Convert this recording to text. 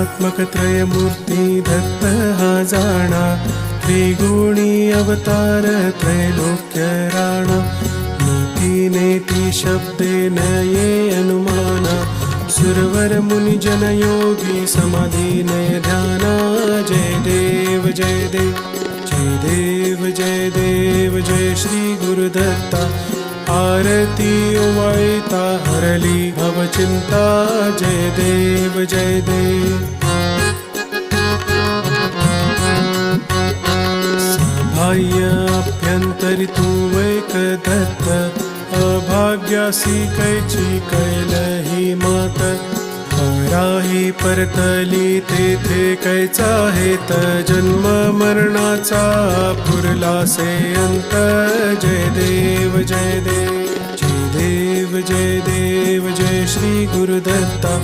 त्रिगुणात्मक त्रयमूर्ती दत्त हा जाणा, त्रिगुणी अवतार त्रैलोक्य राणा, नीती नेती शब्देन ये अनुमाना, सुरवर मुनि जन योगी समाधी नय ध्याना। जय देव जय देव जय देव जय देव जय श्री गुरुदत्ता, आरती ओवाळता हरली भवचिंता। जय देव जय देव। सहाय्य अभ्यंतरी तू वैक दत्त, अभाग्यासी कैची कैलही मात, पराही परतली तेथे कैचा हेत, जन्म मरणाचा पुरलासे अंत। जय देव जय देव जय देव जय देव जय श्री गुरुदत्ता,